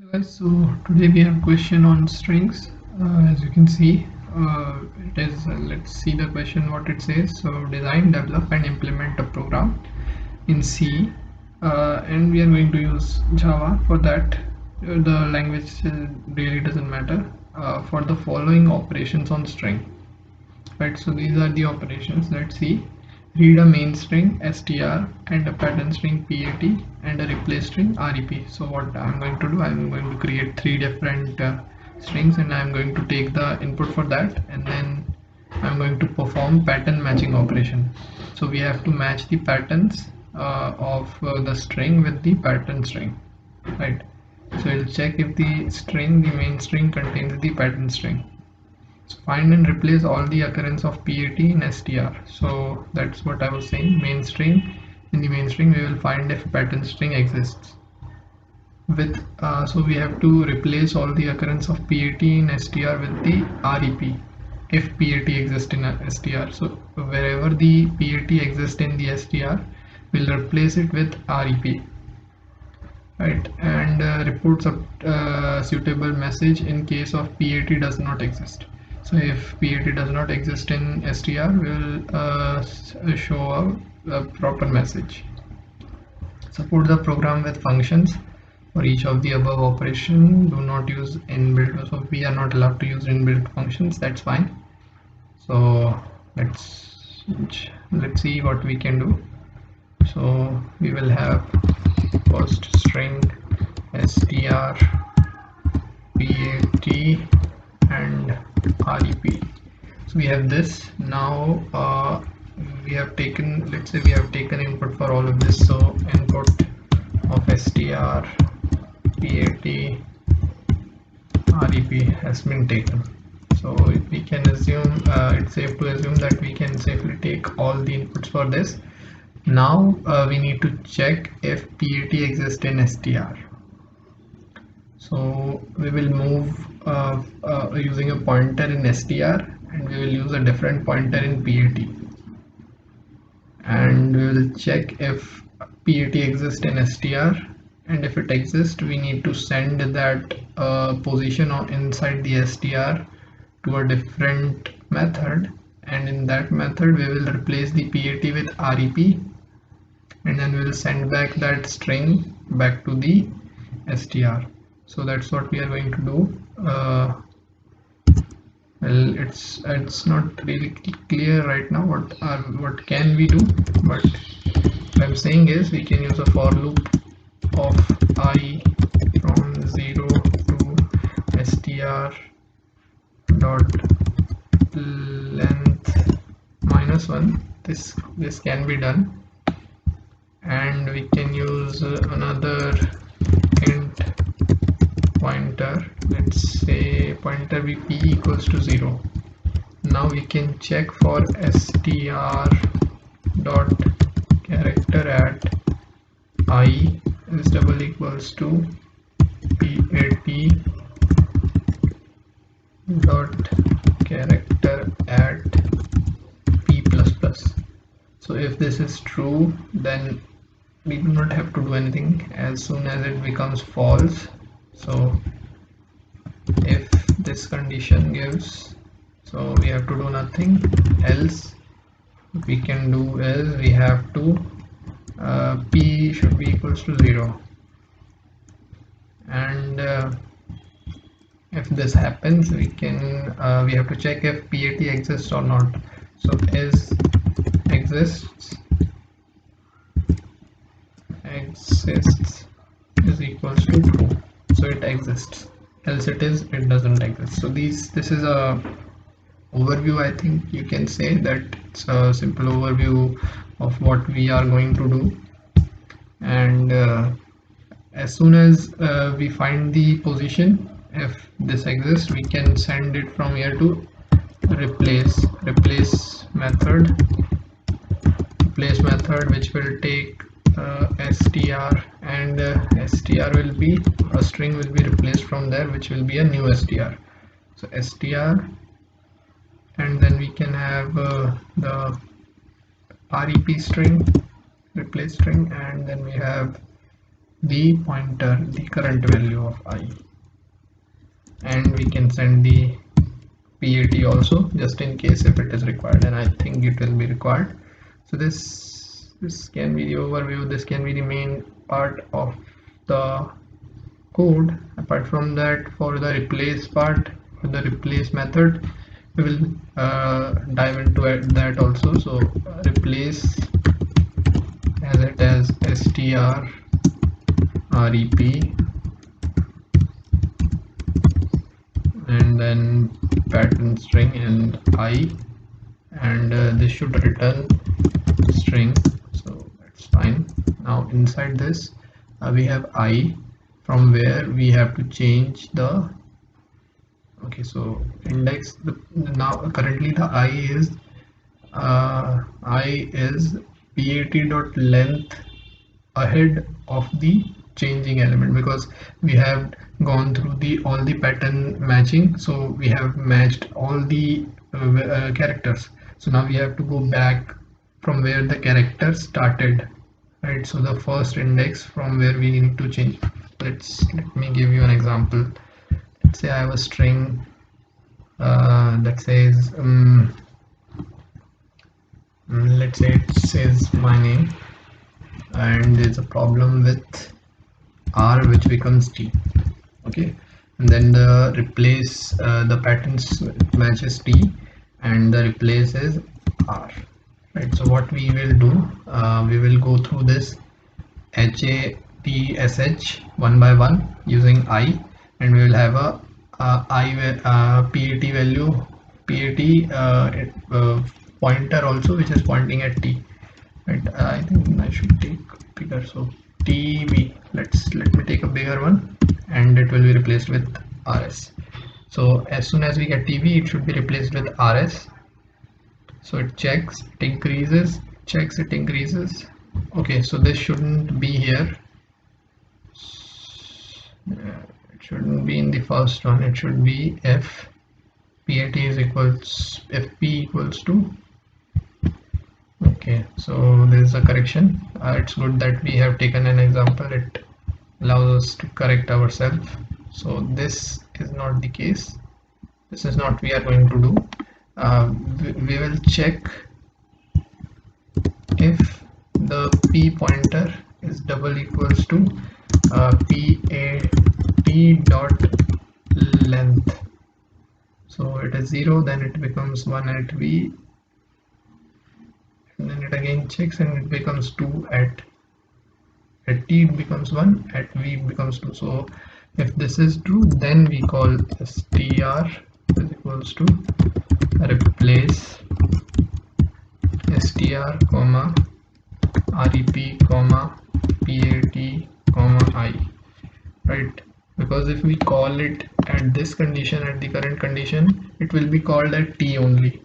Guys, so today we have question on strings. As you can see, it is. Let's see the question what it says. So design, develop, and implement a program in C, and we are going to use Java for that. The language really doesn't matter. For the following operations on string, right? So these are the operations. Let's see. Read a main string str and a pattern string pat and a replace string rep. So what I'm going to do, I'm going to create three different strings, and I'm going to take the input for that, and then I'm going to perform pattern matching operation. So we have to match the patterns of the string with the pattern string, right? So we'll check if the main string contains the pattern string. So find and replace all the occurrence of PAT in str. So that's what I was saying. Main string. In the main string, we will find if pattern string exists. So we have to replace all the occurrence of PAT in str with the REP if PAT exists in a str. So wherever the PAT exists in the str, we'll replace it with REP, right? And reports a suitable message in case of PAT does not exist. So if PAT does not exist in str, we will show a proper message. Support the program with functions for each of the above operation. Do not use inbuilt, so we are not allowed to use inbuilt functions. That's fine. So let's see what we can do. So we will have first string str pat and rep. So we have this now. We have taken, let's say we have taken input for all of this. So input of str pat rep has been taken. So we can assume, it's safe to assume that we can safely take all the inputs for this. Now we need to check if pat exists in str. So we will move using a pointer in str, and we will use a different pointer in pat, and we will check if pat exists in str, and if it exists we need to send that position inside the str to a different method, and in that method we will replace the pat with rep, and then we will send back that string back to the str. So that's what we are going to do. Well, it's not really clear right now what can we do, but what I'm saying is we can use a for loop of I from 0 to str dot length -1. This can be done, and we can use another int pointer. Let's say pointer be p equals to 0. Now we can check for str dot character at I is double equals to pat dot character at p plus plus. So if this is true, then we do not have to do anything. As soon as it becomes false, so if this condition gives, so we have to do nothing else. What we can do is we have to p should be equals to 0, and if this happens we can we have to check if pat exists or not. So is exists is equals to true, so it exists, else it doesn't exist. So this is a overview. I think you can say that it's a simple overview of what we are going to do, and as soon as we find the position, if this exists, we can send it from here to replace method which will take str, and str will be a string will be replaced from there, which will be a new str. So str, and then we can have the rep string, replace string, and then we have the pointer, the current value of I, and we can send the PAT also just in case if it is required, and I think it will be required. So this can be the overview, this can be the main part of the code. Apart from that, for the replace part, for the replace method, we will dive into that also. So replace as it as str rep and then pattern string and I, and this should return string, so that's fine. Now inside this we have I, from where we have to change the, okay, so index now currently the I is pat dot length ahead of the changing element, because we have gone through the all the pattern matching, so we have matched all the characters. So now we have to go back from where the character started, right? So the first index from where we need to change. Let me give you an example. Let's say I have a string that says let's say it says my name, and there's a problem with R which becomes T. Okay, and then the replace the patterns matches T, and the replace is R, right? So what we will do, we will go through this HATSH one by one using I, and we will have a PAT value, PAT pointer also, which is pointing at T, right? I think I should take bigger, so TV, let me take a bigger one, and it will be replaced with RS. So as soon as we get TV, it should be replaced with RS. So it checks, it increases, checks, it increases. Okay, so this shouldn't be here. It shouldn't be in the first one. It should be if PAT is equals, if P equals to, okay, so there is a correction. It's good that we have taken an example. It allows us to correct ourselves. So this is not the case. This is not we are going to do. We will check if the P pointer is double equals to PAT dot length. So it is 0, then it becomes 1 at V, and then it again checks and it becomes 2 at T, it becomes 1, at V it becomes 2. So if this is true, then we call str is equals to replace str comma rep comma pat comma I, right? Because if we call it at this condition, at the current condition, it will be called at T only.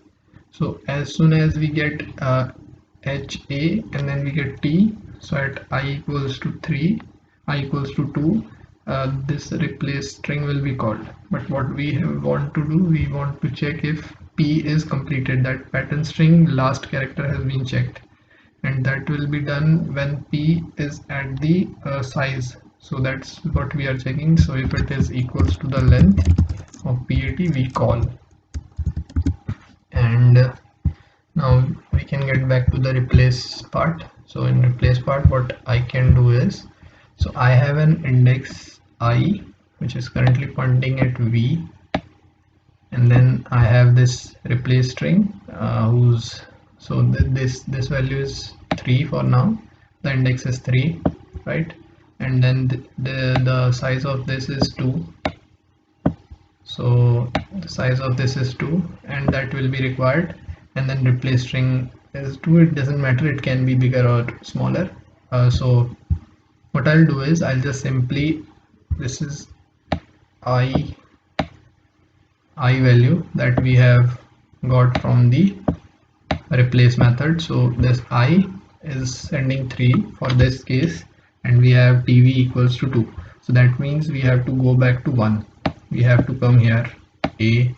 So as soon as we get HA and then we get T, so at I equals to 3, I equals to 2, this replace string will be called. But what we want to do, we want to check if P is completed, that pattern string last character has been checked, and that will be done when P is at the size. So that's what we are checking. So if it is equals to the length of PAT, we call. And now we can get back to the replace part. So in replace part, what I can do is, so I have an index I which is currently pointing at V, and then I have this replace string whose, so this value is 3 for now, the index is 3, right? And then the size of this is 2, so the size of this is 2, and that will be required. And then replace string is 2, it doesn't matter, it can be bigger or smaller. So what I'll do is I'll just simply, this is I value that we have got from the replace method. So this I is sending 3 for this case, and we have TV equals to 2. So that means we have to go back to 1. We have to come here A.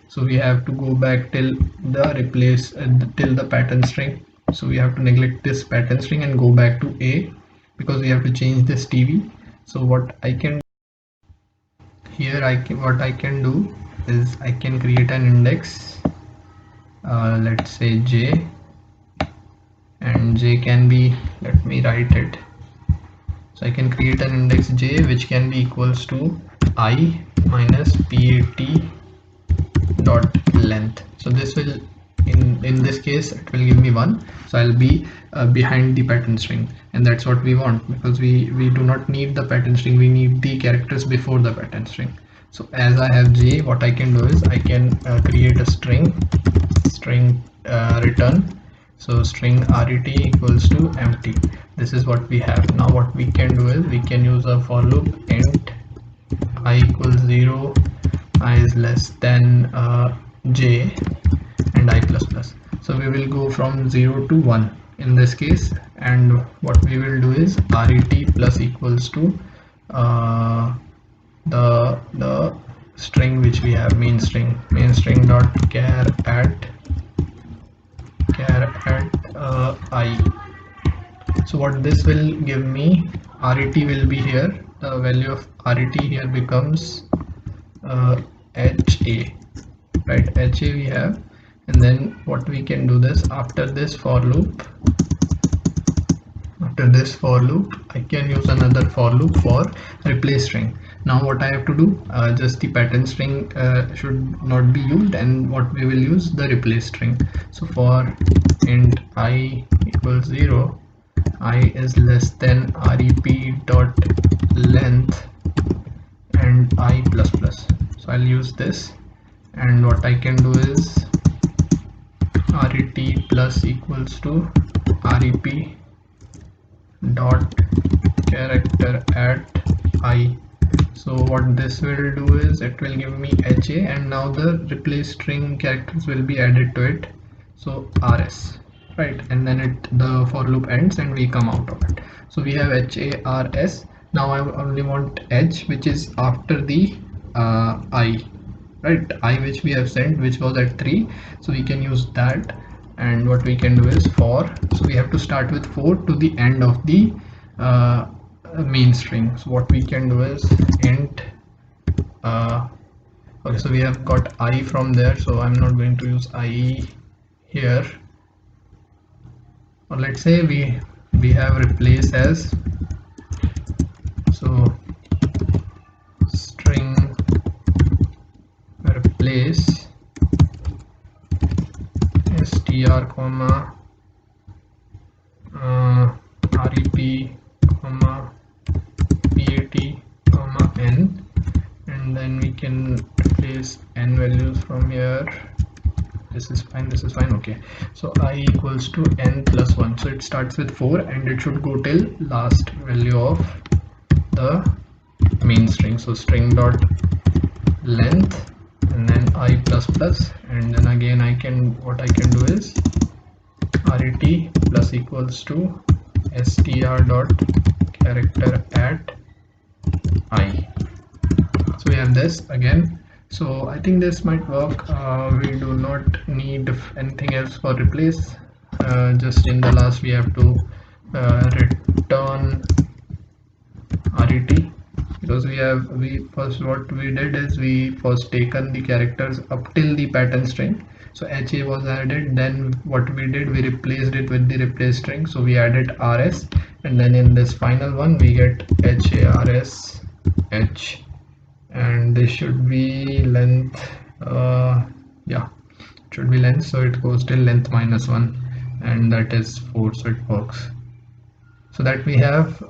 So we have to go back till the replace till the pattern string. So we have to neglect this pattern string and go back to A, because we have to change this TV. So what I can here I can what I can do is I can create an index, let's say j, and j can be, let me write it. So I can create an index j which can be equals to I minus pat dot length. So this will, in this case it will give me 1, so I'll be behind the pattern string, and that's what we want, because we do not need the pattern string, we need the characters before the pattern string. So as I have j, what I can do is I can create a string return. So string ret equals to empty. This is what we have. Now what we can do is we can use a for loop int I equals 0, I is less than j, and I plus plus. So we will go from 0 to 1 in this case, and what we will do is ret plus equals to uh, the string which we have, main string dot char at I. So what this will give me, ret will be here, the value of ret here becomes ha, right? Ha we have, and then what we can do this, after this for loop I can use another for loop for replace string. Now what I have to do, just the pattern string should not be used, and what we will use, the replace string. So for int I equals 0, I is less than rep dot length and I plus plus. So I'll use this, and what I can do is ret plus equals to rep dot character at I. So what this will do is it will give me ha, and now the replace string characters will be added to it, so rs, right? And then the for loop ends and we come out of it. So we have hars. Now I only want h, which is after the I, right? I which we have sent, which was at 3, so we can use that. And what we can do is for, so we have to start with 4 to the end of the uh, main string. So what we can do is int uh, okay, so we have got I from there, so I'm not going to use I here. Or let's say we have replace as, so string replace str comma rep comma pat comma n, and then we can replace n values from here. This is fine, okay. So I equals to n plus 1, so it starts with 4 and it should go till last value of the main string. So string dot length and then I plus plus, and then again what I can do is ret plus equals to str dot character at I. So we have this again. So I think this might work. We do not need anything else for replace. Just in the last we have to return ret, because we first, what we did is we first taken the characters up till the pattern string. So ha was added, then what we did, we replaced it with the replace string, so we added rs, and then in this final one we get hars h, and this should be length, yeah, it should be length, so it goes till length minus 1, and that is 4, so it works. So that we have